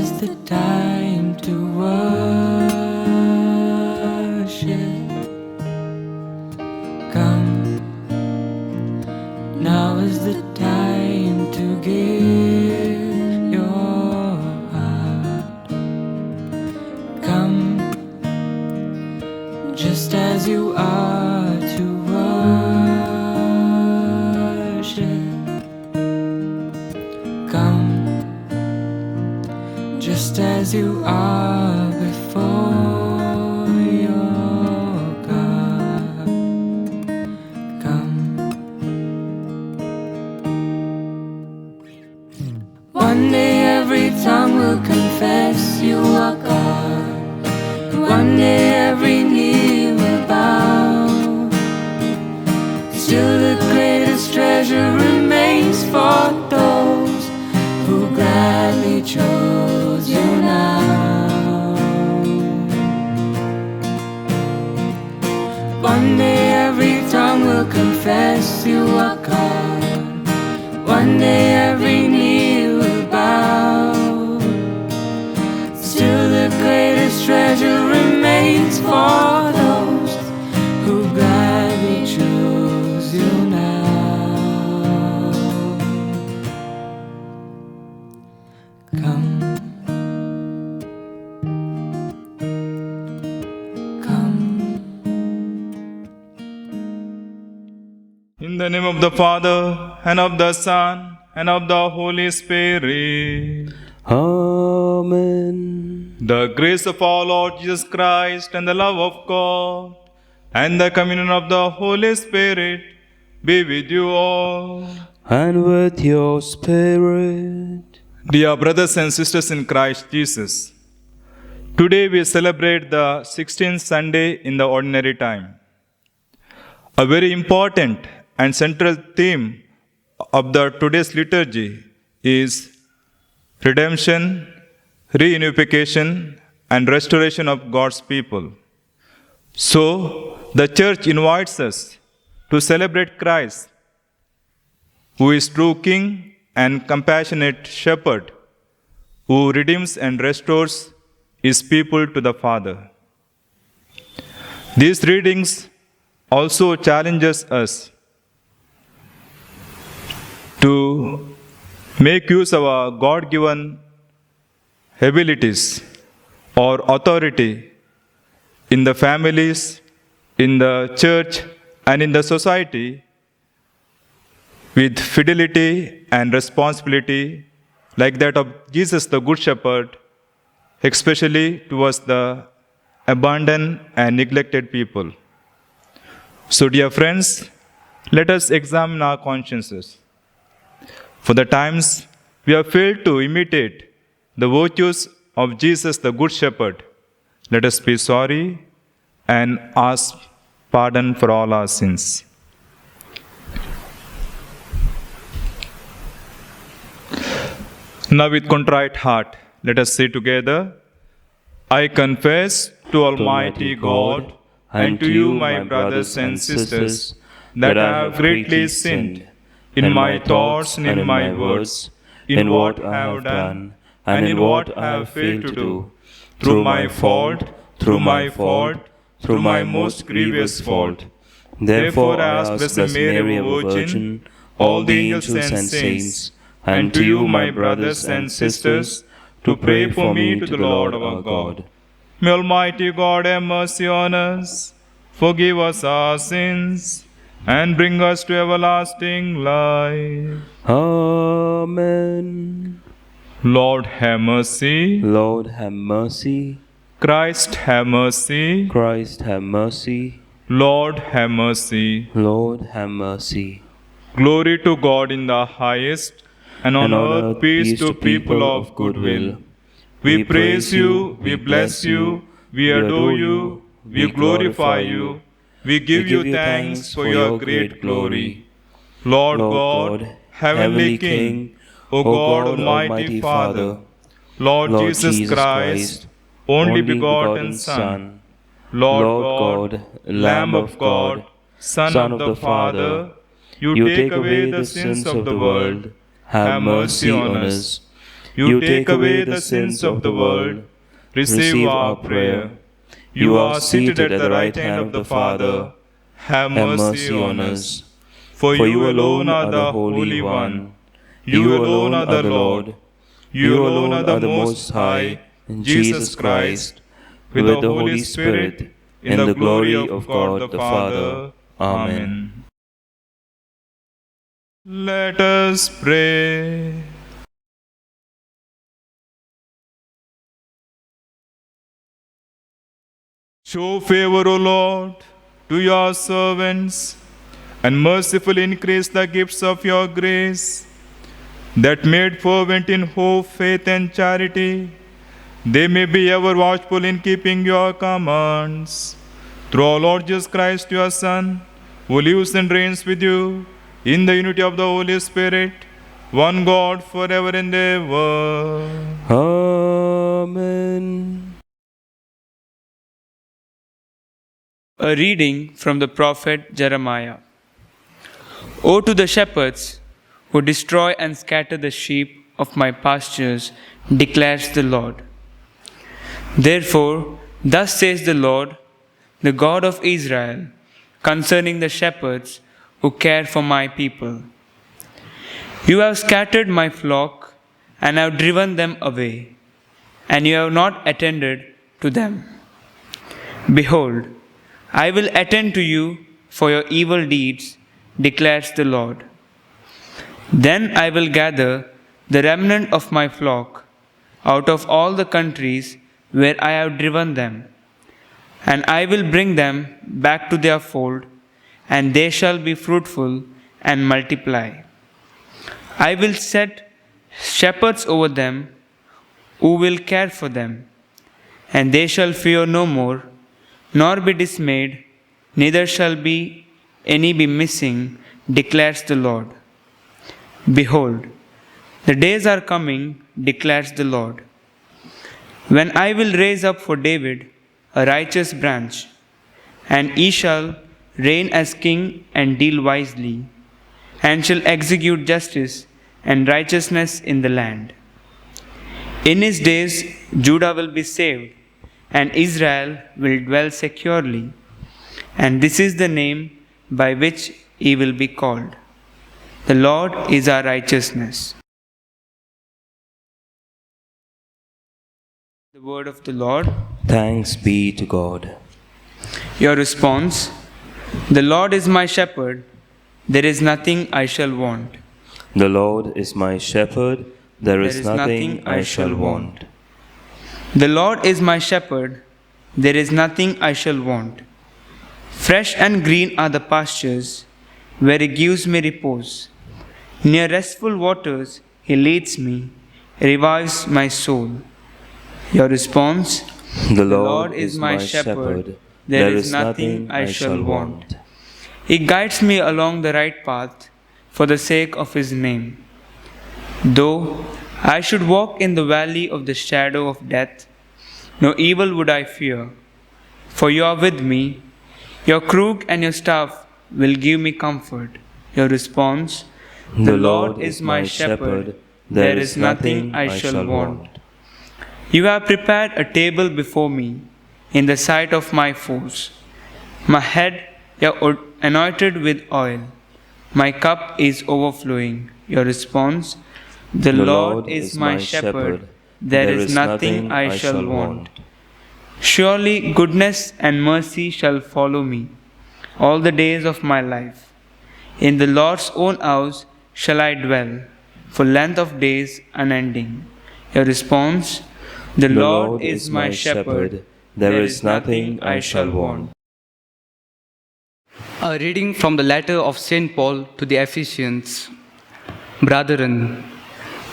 is the time to worship. Come, now is the time to give your heart. Come, just as you are to worship. Come, just as you are before your God. Come. One day every tongue will confess you are God. One day every knee will bow. Still the greatest treasure remains for those who gladly chose you now. One day every tongue will confess you are God. One day every knee will bow. Still the greatest treasure remains for those who gladly choose you now. Come, come. In the name of the Father, and of the Son, and of the Holy Spirit. Amen. The grace of our Lord Jesus Christ, and the love of God, and the communion of the Holy Spirit be with you all. And with your spirit. Dear brothers and sisters in Christ Jesus, today we celebrate the 16th Sunday in the ordinary time. A very important and central theme of the today's liturgy is redemption, reunification, and restoration of God's people. So, the Church invites us to celebrate Christ, who is true King and compassionate Shepherd, who redeems and restores His people to the Father. These readings also challenges us to make use of our God-given abilities or authority in the families, in the church, and in the society with fidelity and responsibility like that of Jesus the Good Shepherd, especially towards the abandoned and neglected people. So, dear friends, let us examine our consciences. For the times we have failed to imitate the virtues of Jesus the Good Shepherd, let us be sorry and ask pardon for all our sins. Now with contrite heart, let us say together, I confess to Almighty God and to you, my brothers and sisters, that I have greatly sinned in my thoughts and in my words, in what I have done and in what I have failed to do, through my fault, through my most grievous fault. Therefore I ask Blessed Mary, our Virgin, all the angels and saints, and to you, my brothers and sisters, to pray for me to the Lord our God. May Almighty God have mercy on us, forgive us our sins, and bring us to everlasting life. Amen. Lord have mercy. Lord have mercy. Christ have mercy. Christ have mercy. Lord have mercy. Lord have mercy. Glory to God in the highest, and on earth peace to people of good will. We praise you, we bless you, we adore you, we glorify you, we give you thanks for your great glory. Lord God, heavenly King, O God, Almighty Father, Lord Jesus Christ, only begotten Son, Lord God, Lamb of God, Son of the Father, you take away the sins of the world. Have mercy on us. You take away the sins of the world. Receive our prayer. You are seated at the right hand of the Father. Have mercy on us. For you alone are the Holy One. You alone are the Lord. You alone are the Most High, Jesus Christ, with the Holy Spirit, in the glory of God the Father. Amen. Let us pray. Show favor, O Lord, to your servants, and mercifully increase the gifts of your grace, that made fervent in hope, faith, and charity, they may be ever watchful in keeping your commands. Through our Lord Jesus Christ, your Son, who lives and reigns with you in the unity of the Holy Spirit, one God, forever and ever. Amen. A reading from the prophet Jeremiah. Woe to the shepherds who destroy and scatter the sheep of my pastures, declares the Lord. Therefore, thus says the Lord, the God of Israel, concerning the shepherds who care for my people. You have scattered my flock and have driven them away, and you have not attended to them. Behold, I will attend to you for your evil deeds, declares the Lord. Then I will gather the remnant of my flock out of all the countries where I have driven them, and I will bring them back to their fold, and they shall be fruitful and multiply. I will set shepherds over them who will care for them, and they shall fear no more, nor be dismayed, neither shall any be missing, declares the Lord. Behold, the days are coming, declares the Lord, when I will raise up for David a righteous branch, and he shall reign as king and deal wisely, and shall execute justice and righteousness in the land. In his days Judah will be saved, and Israel will dwell securely, and this is the name by which he will be called. The Lord is our righteousness. The word of the Lord. Thanks be to God. Your response: the Lord is my shepherd, there is nothing I shall want. The Lord is my shepherd, there is nothing I shall want. The Lord is my shepherd, there is nothing I shall want. Fresh and green are the pastures, where he gives me repose. Near restful waters he leads me, revives my soul. Your response: The Lord is my shepherd, there is nothing I shall want. He guides me along the right path for the sake of his name. Though I should walk in the valley of the shadow of death, no evil would I fear, for you are with me. Your crook and your staff will give me comfort. Your response: the Lord is my shepherd, there is nothing I shall want. You have prepared a table before me in the sight of my foes. My head you have anointed with oil. My cup is overflowing. Your response: the Lord is my shepherd, there is nothing I shall want. Surely goodness and mercy shall follow me all the days of my life. In the Lord's own house shall I dwell for length of days unending. Your response: the Lord is my shepherd, there is nothing I shall want. A reading from the letter of St. Paul to the Ephesians. Brethren,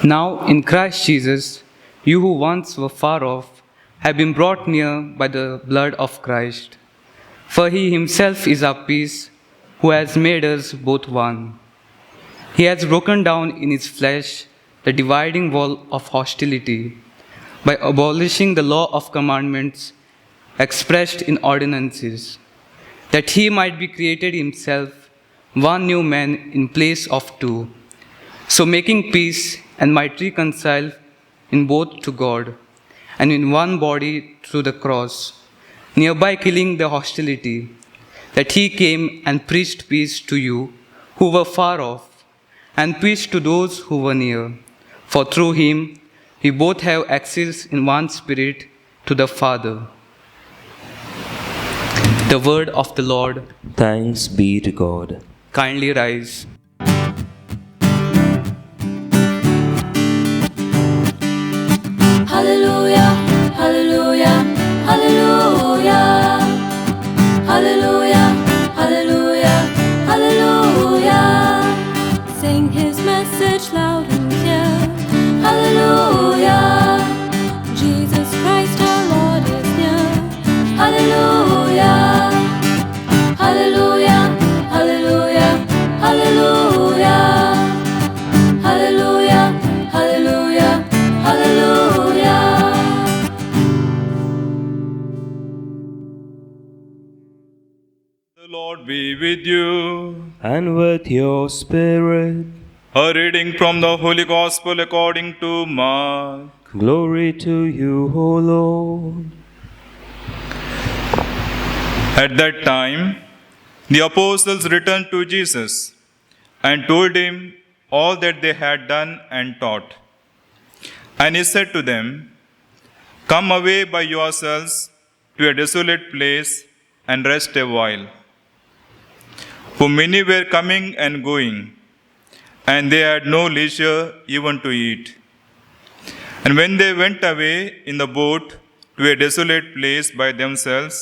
now in Christ Jesus, you who once were far off have been brought near by the blood of Christ. For he himself is our peace, who has made us both one. He has broken down in his flesh the dividing wall of hostility by abolishing the law of commandments expressed in ordinances, that he might be created himself one new man in place of two, so making peace and might reconcile in both to God, and in one body through the cross, nearby killing the hostility, that he came and preached peace to you who were far off, and peace to those who were near. For through him we both have access in one Spirit to the Father. The word of the Lord. Thanks be to God. Kindly rise. Hallelujah, hallelujah, hallelujah. Hallelujah, hallelujah, hallelujah. Sing his message loud and clear. Hallelujah. Jesus Christ our Lord is near. Hallelujah. Hallelujah, hallelujah, hallelujah. Hallelujah, hallelujah, hallelujah. The Lord be with you. And with your spirit, A reading from the Holy Gospel according to Mark. glory to you, O Lord. At that time, the apostles returned to Jesus and told him all that they had done and taught. And he said to them, "Come away by yourselves to a desolate place and rest a while." For many were coming and going, and they had no leisure even to eat. And when they went away in the boat to a desolate place by themselves,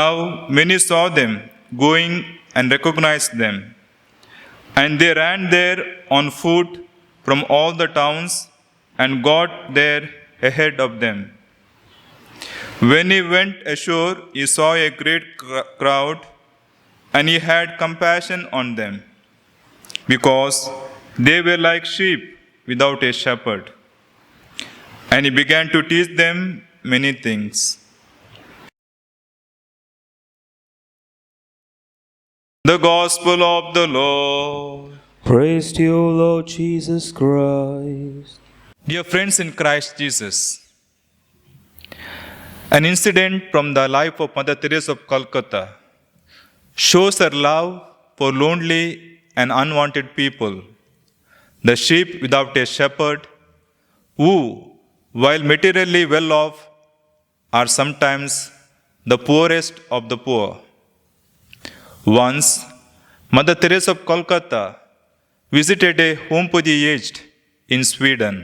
now many saw them going and recognized them, and they ran there on foot from all the towns and got there ahead of them. When he went ashore, he saw a great crowd, and he had compassion on them, because they were like sheep without a shepherd. And he began to teach them many things. The Gospel of the Lord. Praise to you, O Lord Jesus Christ. Dear friends in Christ Jesus, an incident from the life of Mother Teresa of Calcutta shows her love for lonely and unwanted people, the sheep without a shepherd, who, while materially well off, are sometimes the poorest of the poor. Once, Mother Teresa of Calcutta visited a home for the aged in Sweden.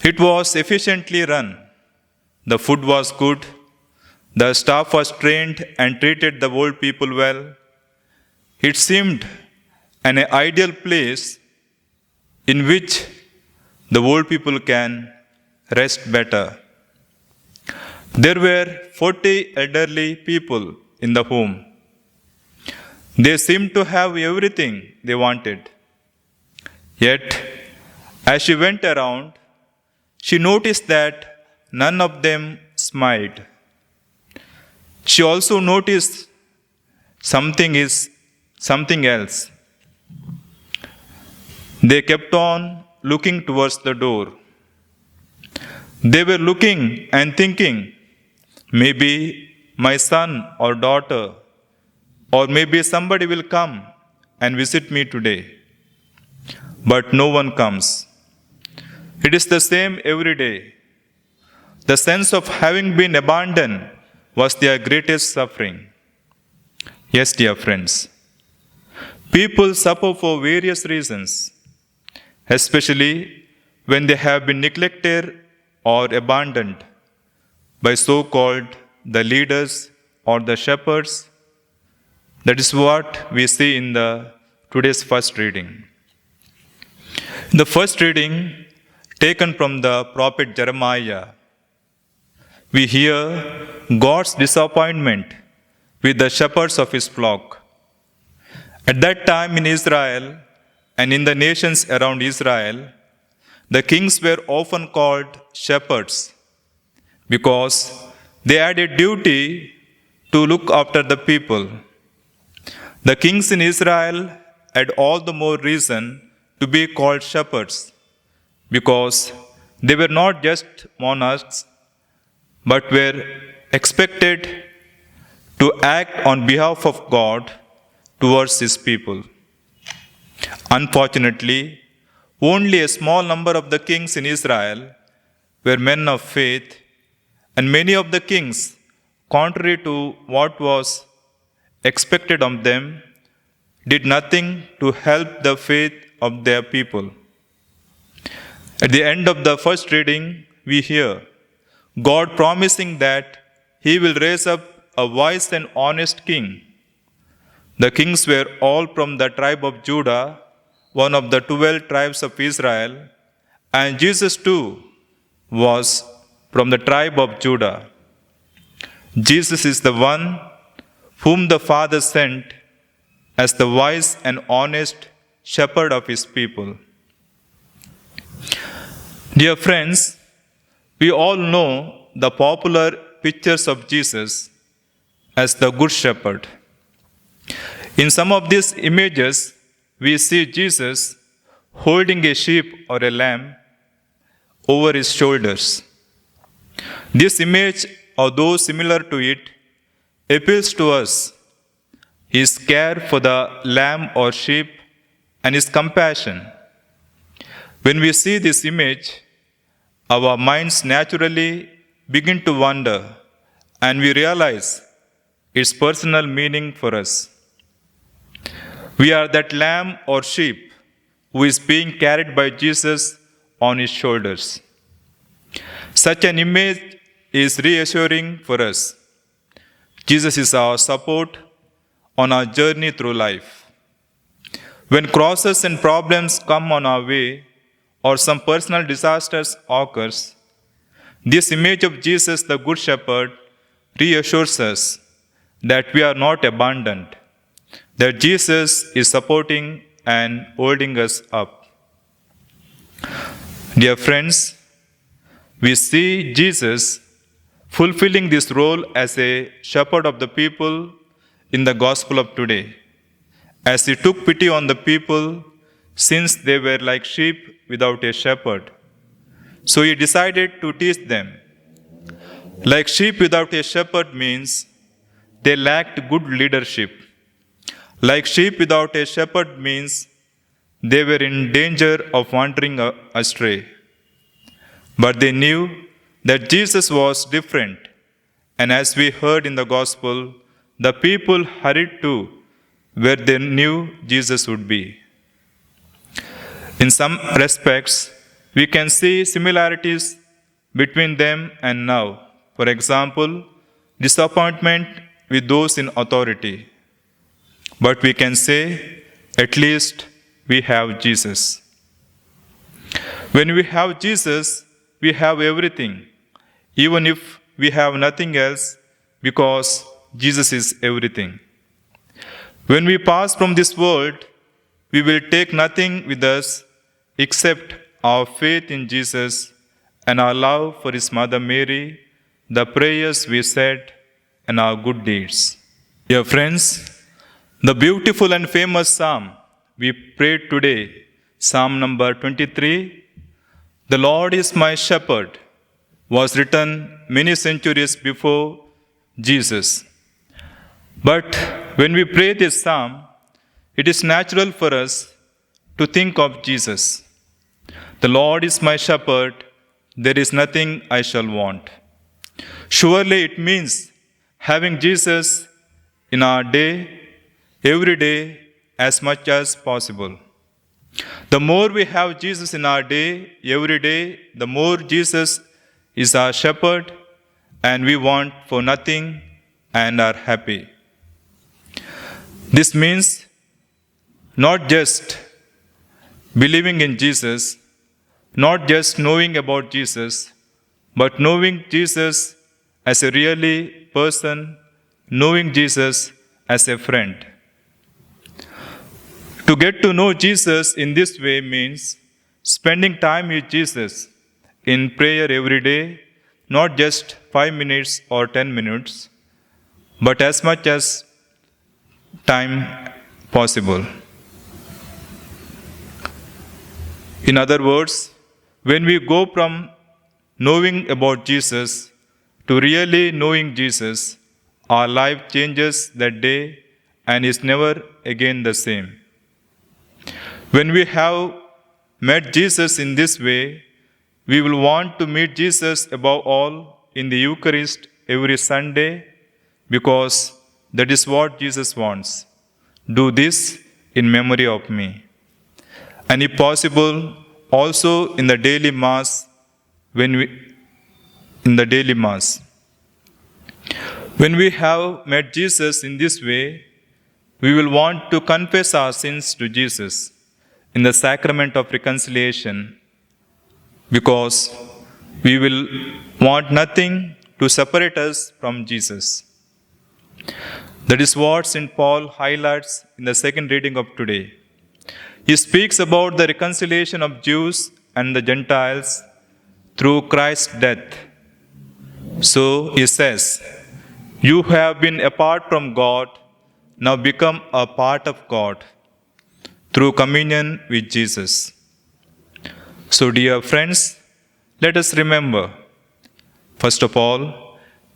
It was efficiently run. The food was good. The staff was trained and treated the old people well. It seemed an ideal place in which the old people can rest better. There were 40 elderly people in the home. They seemed to have everything they wanted. Yet, as she went around, she noticed that none of them smiled. She also noticed something else. They kept on looking towards the door. They were looking and thinking, maybe my son or daughter, or maybe somebody will come and visit me today. But no one comes. It is the same every day. The sense of having been abandoned was their greatest suffering. Yes, dear friends, people suffer for various reasons, especially when they have been neglected or abandoned by so-called the leaders or the shepherds. That is what we see in the today's first reading. In the first reading, taken from the prophet Jeremiah, we hear God's disappointment with the shepherds of his flock. At that time in Israel and in the nations around Israel, the kings were often called shepherds because they had a duty to look after the people. The kings in Israel had all the more reason to be called shepherds because they were not just monarchs but were expected to act on behalf of God towards His people. Unfortunately, only a small number of the kings in Israel were men of faith, and many of the kings, contrary to what was expected of them, did nothing to help the faith of their people. At the end of the first reading, we hear God promising that He will raise up a wise and honest king. The kings were all from the tribe of Judah, one of the 12 tribes of Israel, and Jesus too was from the tribe of Judah. Jesus is the one whom the Father sent as the wise and honest shepherd of His people. Dear friends, we all know the popular pictures of Jesus as the Good Shepherd. In some of these images, we see Jesus holding a sheep or a lamb over His shoulders. This image, or those similar to it, appeals to us His care for the lamb or sheep and His compassion. When we see this image, our minds naturally begin to wonder, and we realize its personal meaning for us. We are that lamb or sheep who is being carried by Jesus on His shoulders. Such an image is reassuring for us. Jesus is our support on our journey through life. When crosses and problems come on our way, or some personal disasters occurs, this image of Jesus, the Good Shepherd, reassures us that we are not abandoned, that Jesus is supporting and holding us up. Dear friends, we see Jesus fulfilling this role as a shepherd of the people in the gospel of today, as He took pity on the people since they were like sheep without a shepherd. So He decided to teach them. Like sheep without a shepherd means they lacked good leadership. Like sheep without a shepherd means they were in danger of wandering astray. But they knew that Jesus was different, and as we heard in the gospel, the people hurried to where they knew Jesus would be. In some respects, we can see similarities between them and now. For example, disappointment with those in authority. But we can say, at least we have Jesus. When we have Jesus, we have everything, even if we have nothing else, because Jesus is everything. When we pass from this world, we will take nothing with us except our faith in Jesus and our love for His Mother Mary, the prayers we said, and our good deeds. Dear friends, the beautiful and famous psalm we prayed today, Psalm number 23, "The Lord is my shepherd," was written many centuries before Jesus. But when we pray this psalm, it is natural for us to think of Jesus. The Lord is my shepherd, there is nothing I shall want. Surely it means having Jesus in our day, every day, as much as possible. The more we have Jesus in our day, every day, the more Jesus is our shepherd, and we want for nothing and are happy. This means not just believing in Jesus, not just knowing about Jesus, but knowing Jesus as a really person, knowing Jesus as a friend. To get to know Jesus in this way means spending time with Jesus in prayer every day, not just 5 minutes or 10 minutes, but as much as time possible. In other words, when we go from knowing about Jesus to really knowing Jesus, our life changes that day and is never again the same. When we have met Jesus in this way, we will want to meet Jesus above all in the Eucharist every Sunday, because that is what Jesus wants. Do this in memory of me. And if possible, also in the daily Mass, When we have met Jesus in this way, we will want to confess our sins to Jesus in the sacrament of reconciliation, because we will want nothing to separate us from Jesus. That is what St. Paul highlights in the second reading of today. He speaks about the reconciliation of Jews and the Gentiles through Christ's death. So he says, "You have been apart from God, now become a part of God through communion with Jesus." So, dear friends, let us remember, first of all,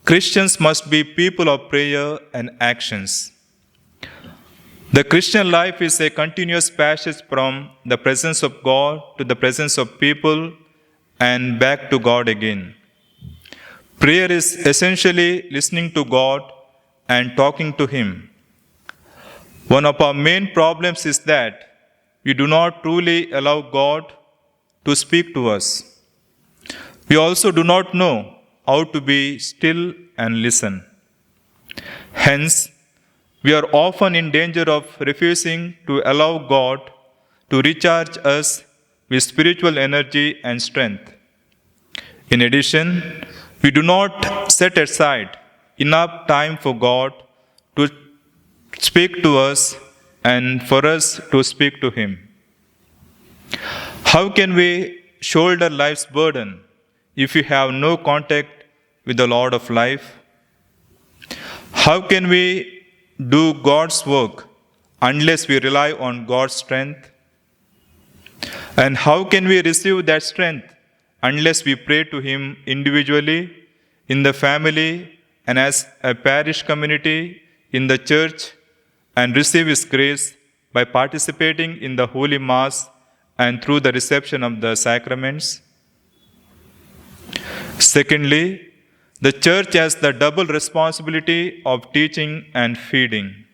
Christians must be people of prayer and actions. The Christian life is a continuous passage from the presence of God to the presence of people and back to God again. Prayer is essentially listening to God and talking to Him. One of our main problems is that we do not truly allow God to speak to us. We also do not know how to be still and listen. Hence, we are often in danger of refusing to allow God to recharge us with spiritual energy and strength. In addition, we do not set aside enough time for God to speak to us and for us to speak to Him. How can we shoulder life's burden if we have no contact with the Lord of life? How can we do God's work unless we rely on God's strength? And how can we receive that strength unless we pray to Him individually, in the family, and as a parish community, in the church, and receive His grace by participating in the Holy Mass and through the reception of the sacraments? Secondly, the Church has the double responsibility of teaching and feeding.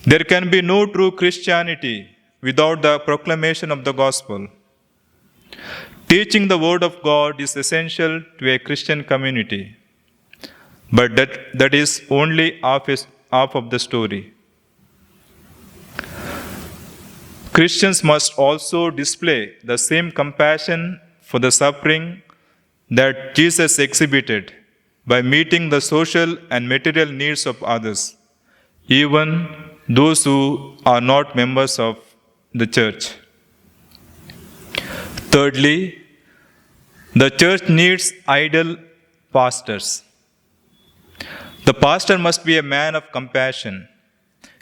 There can be no true Christianity without the proclamation of the Gospel. Teaching the Word of God is essential to a Christian community, but that is only half of the story. Christians must also display the same compassion for the suffering that Jesus exhibited by meeting the social and material needs of others, even those who are not members of the church. Thirdly, the church needs ideal pastors. The pastor must be a man of compassion.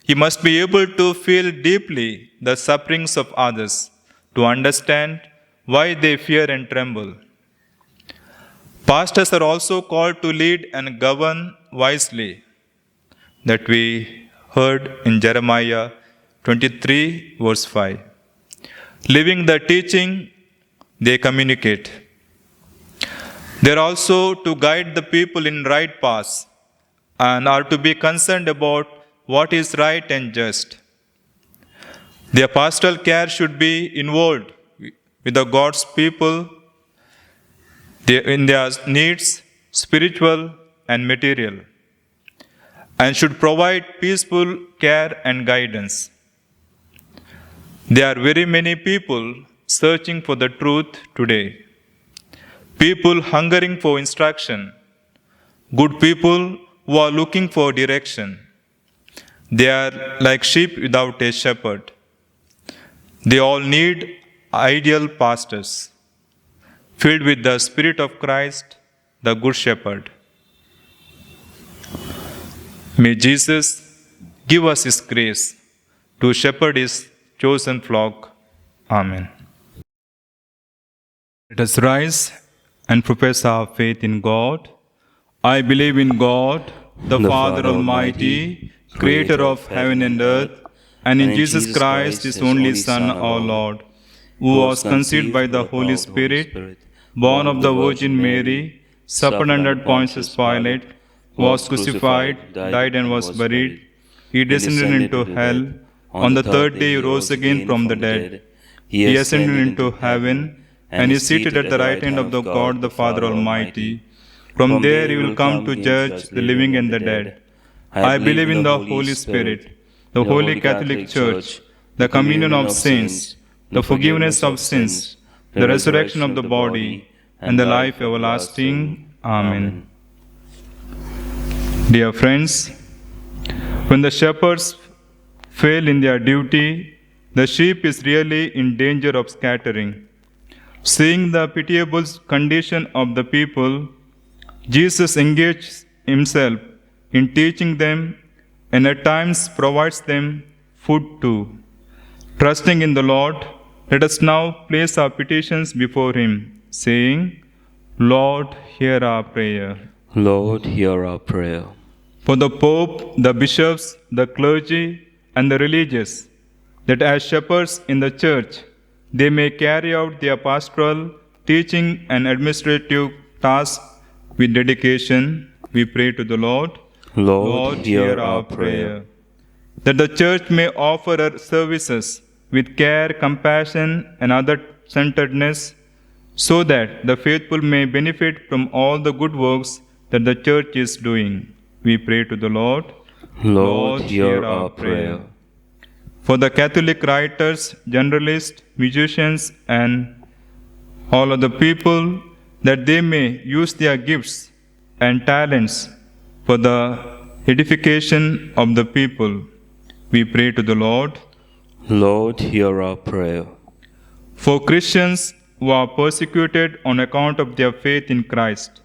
He must be able to feel deeply the sufferings of others, to understand why they fear and tremble. Pastors are also called to lead and govern wisely, that we heard in Jeremiah 23, verse 5. Living the teaching they communicate. They are also to guide the people in right paths and are to be concerned about what is right and just. Their pastoral care should be involved with the God's people in their needs, spiritual and material, and should provide peaceful care and guidance. There are very many people searching for the truth today, people hungering for instruction, good people who are looking for direction. They are like sheep without a shepherd. They all need ideal pastors, filled with the Spirit of Christ, the Good Shepherd. May Jesus give us His grace to shepherd His chosen flock. Amen. Let us rise and profess our faith in God. I believe in God, the Father Almighty, creator of heaven and earth, and in Jesus Christ, his only Son, our Lord, who was conceived by the Holy Spirit, born of the Virgin Mary, suffered under Pontius Pilate, was crucified, died and was buried. He descended into hell. On the third day he rose again from the dead. He ascended into heaven and is seated at the right hand of the God the Father Almighty. From there he will come to judge the living and the dead. I believe in the Holy Spirit, the Holy Catholic Church, the communion of saints, the forgiveness of sins, the resurrection of the body, and the life everlasting. Amen. Dear friends, when the shepherds fail in their duty, the sheep is really in danger of scattering. Seeing the pitiable condition of the people, Jesus engages himself in teaching them and at times provides them food too. Trusting in the Lord, let us now place our petitions before him, saying, Lord, hear our prayer. Lord, hear our prayer. For the Pope, the bishops, the clergy, and the religious, that as shepherds in the Church, they may carry out their pastoral, teaching, and administrative tasks with dedication, we pray to the Lord. Lord, hear our prayer. That the Church may offer her services with care, compassion, and other-centeredness, so that the faithful may benefit from all the good works that the Church is doing. We pray to the Lord. Lord, hear our prayer. For the Catholic writers, journalists, musicians, and all other people, that they may use their gifts and talents for the edification of the people. We pray to the Lord. Lord, hear our prayer. For Christians who are persecuted on account of their faith in Christ,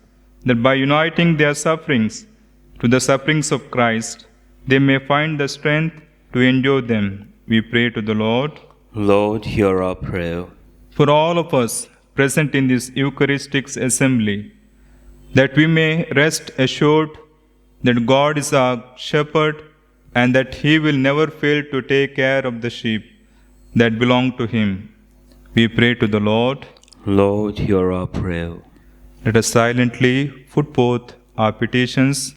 that by uniting their sufferings to the sufferings of Christ, they may find the strength to endure them. We pray to the Lord. Lord, hear our prayer. For all of us present in this Eucharistic assembly, that we may rest assured that God is our shepherd and that he will never fail to take care of the sheep that belong to him. We pray to the Lord. Lord, hear our prayer. Let us silently put forth our petitions.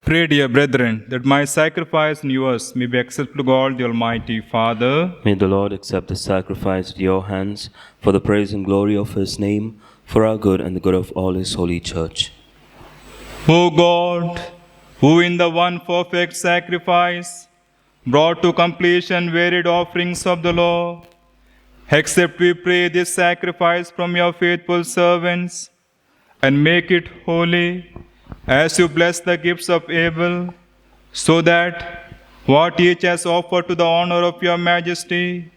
Pray, dear brethren, that my sacrifice and yours may be acceptable to God the Almighty Father. May the Lord accept the sacrifice at your hands for the praise and glory of his name, for our good and the good of all his holy church. O God, who in the one perfect sacrifice brought to completion varied offerings of the law, accept, we pray, this sacrifice from your faithful servants, and make it holy, as you bless the gifts of Abel, so that what each has offered to the honor of your majesty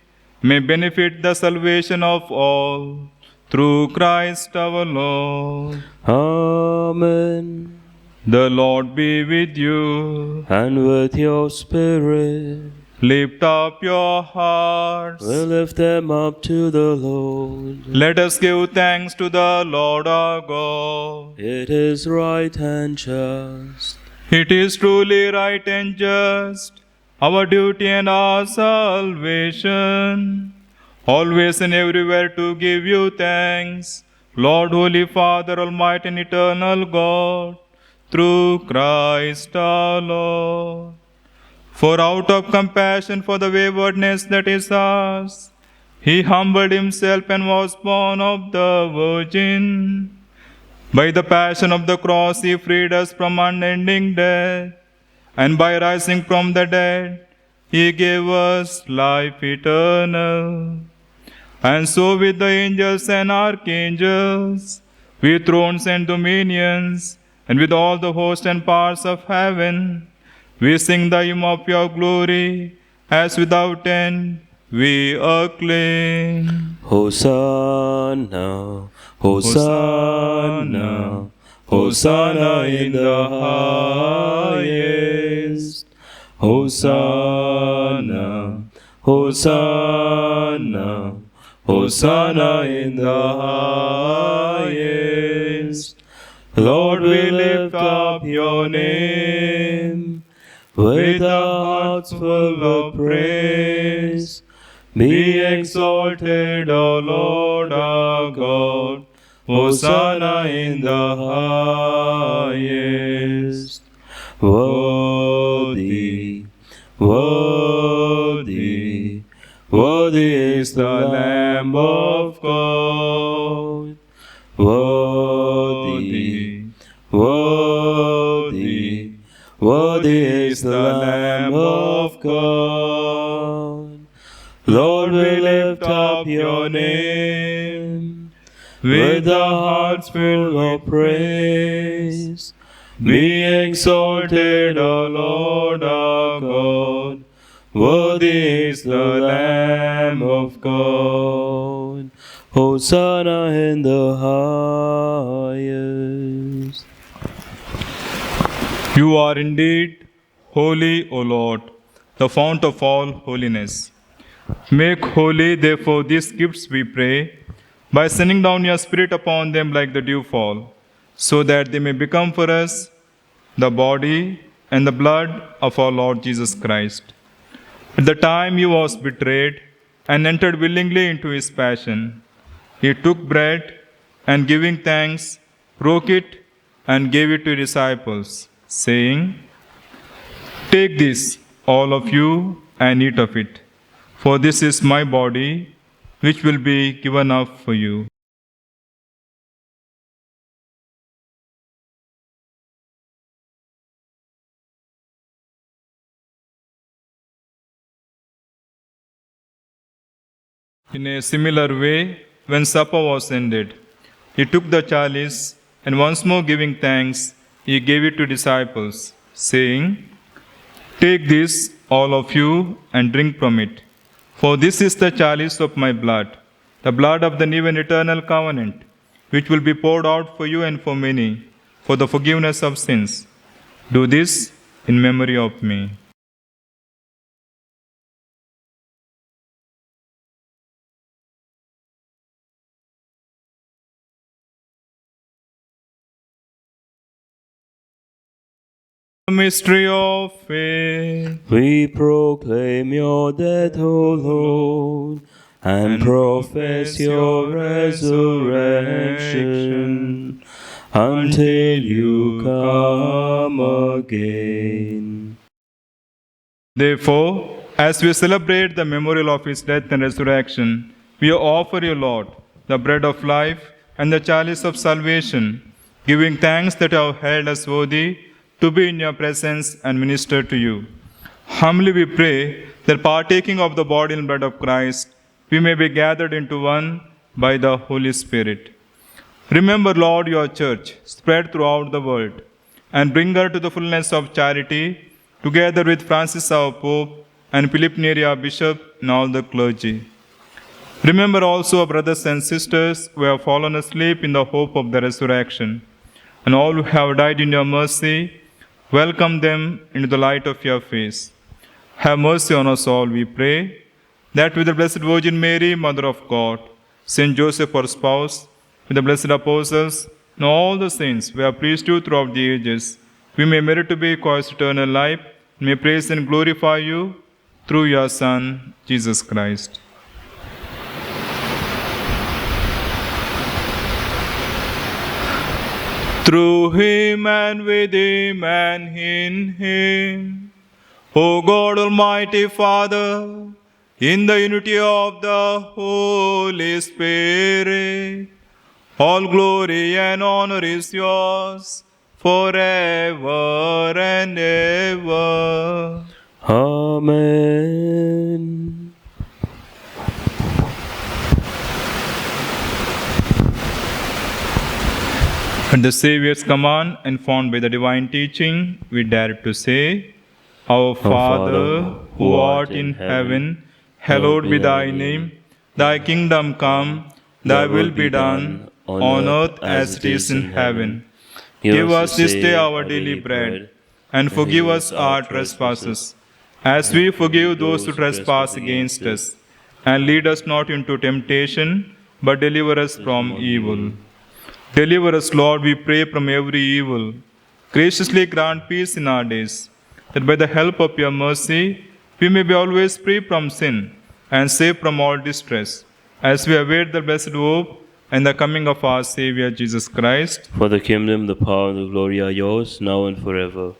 may benefit the salvation of all, through Christ our Lord. Amen. The Lord be with you. And with your spirit, Lift up your hearts. we lift them up to the Lord. Let us give thanks to the Lord our God. It is right and just. It is truly right and just, our duty and our salvation, always and everywhere to give you thanks, Lord, Holy Father, Almighty and Eternal God, through Christ our Lord. For out of compassion for the waywardness that is ours, he humbled himself and was born of the Virgin. By the passion of the cross he freed us from unending death, and by rising from the dead he gave us life eternal. And so with the angels and archangels, with thrones and dominions, and with all the hosts and powers of heaven, we sing the hymn of your glory, as without end we acclaim. Hosanna, Hosanna, Hosanna in the highest. Hosanna, Hosanna, Hosanna in the highest. Lord, we lift up your name with our hearts full of praise. Be exalted, O Lord our God. Hosanna in the highest. Worthy, worthy, worthy is the Lamb of God. Worthy, worthy, worthy is the Lamb of God. Lord, we lift up your name with our hearts full of praise. Be exalted, O Lord our God. Worthy is the Lamb of God. Hosanna in the highest. You are indeed holy, O Lord, the fount of all holiness. Make holy, therefore, these gifts, we pray, by sending down your Spirit upon them like the dewfall, so that they may become for us the body and the blood of our Lord Jesus Christ. At the time he was betrayed and entered willingly into his passion, he took bread and giving thanks, broke it and gave it to his disciples, saying, "Take this, all of you, and eat of it. For this is my body, which will be given up for you." In a similar way, when supper was ended, he took the chalice, and once more giving thanks, he gave it to disciples, saying, "Take this, all of you, and drink from it. For this is the chalice of my blood, the blood of the new and eternal covenant, which will be poured out for you and for many, for the forgiveness of sins. Do this in memory of me." The mystery of faith. We proclaim your death, O Lord, and profess your resurrection until you come again. Therefore, as we celebrate the memorial of his death and resurrection, we offer you, Lord, the bread of life and the chalice of salvation, giving thanks that you have held us worthy to be in your presence and minister to you. Humbly we pray that partaking of the body and blood of Christ, we may be gathered into one by the Holy Spirit. Remember, Lord, your church spread throughout the world, and bring her to the fullness of charity, together with Francis our Pope and Philip Neri our Bishop and all the clergy. Remember also our brothers and sisters who have fallen asleep in the hope of the resurrection, and all who have died in your mercy, welcome them into the light of your face. Have mercy on us all, we pray, that with the Blessed Virgin Mary, Mother of God, Saint Joseph, our spouse, with the blessed apostles, and all the saints who have preached you throughout the ages, we may merit to be cause eternal life, and may praise and glorify you through your Son, Jesus Christ. Through him and with him and in him, O God Almighty Father, in the unity of the Holy Spirit, all glory and honor is yours forever and ever. Amen. At the Saviour's command, informed by the divine teaching, we dare to say, Our Father, who art in heaven, hallowed be thy name. Thy kingdom come, thy will be done, on earth as it is in heaven. Give us this day our daily bread, and forgive us our trespasses, as we forgive those who trespass against us. And lead us not into temptation, but deliver us from evil. Deliver us, Lord, we pray, from every evil. Graciously grant peace in our days, that by the help of your mercy, we may be always free from sin and safe from all distress, as we await the blessed hope and the coming of our Savior Jesus Christ. For the kingdom, the power, and the glory are yours, now and forever.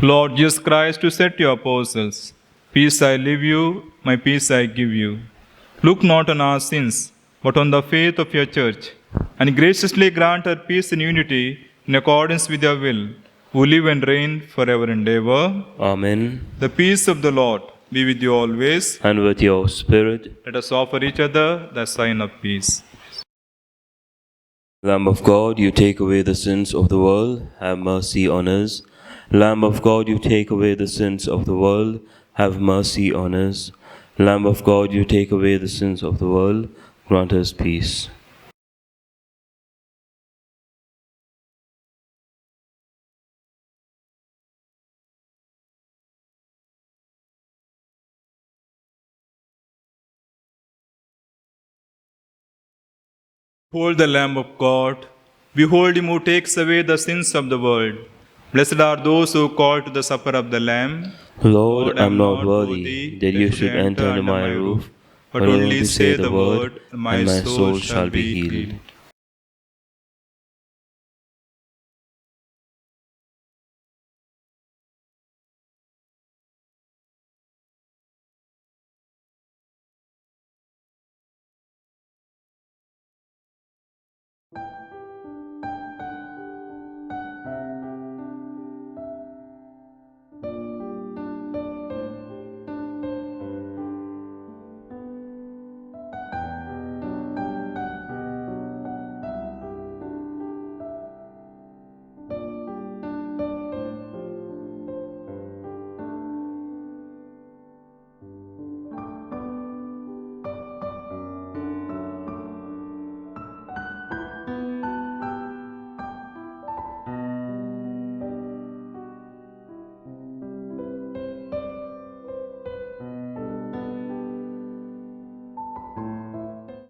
Lord Jesus Christ, you said to your apostles, Peace I leave you, my peace I give you. Look not on our sins, but on the faith of your church, and graciously grant her peace and unity in accordance with your will, who live and reign forever and ever. Amen. The peace of the Lord be with you always. And with your spirit. Let us offer each other the sign of peace. Lamb of God, you take away the sins of the world, have mercy on us. Lamb of God, you take away the sins of the world, have mercy on us. Lamb of God, you take away the sins of the world, grant us peace. Behold the Lamb of God. Behold him who takes away the sins of the world. Blessed are those who call to the supper of the Lamb. Lord, I am not worthy that you should enter under my roof, but only say the word, and my soul shall be healed.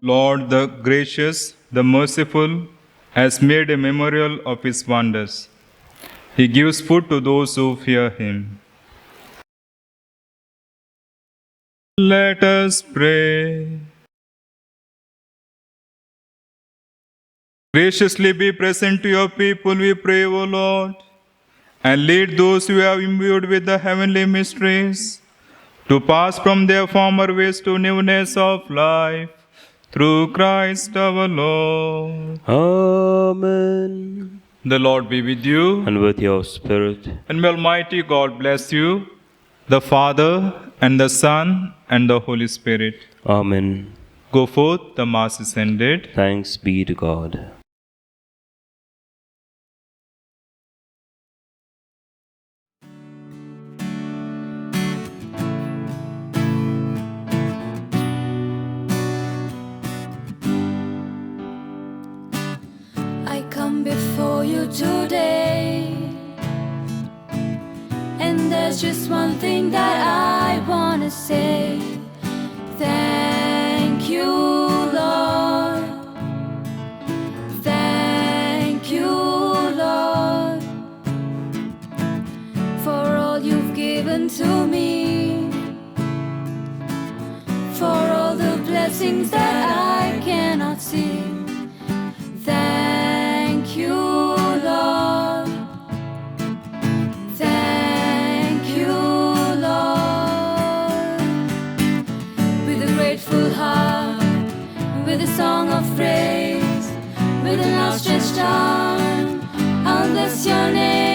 Lord, the gracious, the merciful, has made a memorial of his wonders. He gives food to those who fear him. Let us pray. Graciously be present to your people, we pray, O Lord, and lead those who have imbued with the heavenly mysteries to pass from their former ways to newness of life. Through Christ our Lord. Amen. The Lord be with you. And with your spirit. And may Almighty God bless you, the Father, and the Son, and the Holy Spirit. Amen. Go forth, the Mass is ended. Thanks be to God. There's just one thing that I wanna say. Thank you, Lord. Thank you, Lord, for all you've given to me, for all the blessings that I cannot see. Thank you, Lord. Thank you, Lord. With a grateful heart, with a song of praise, with an outstretched arm, I'll bless your name.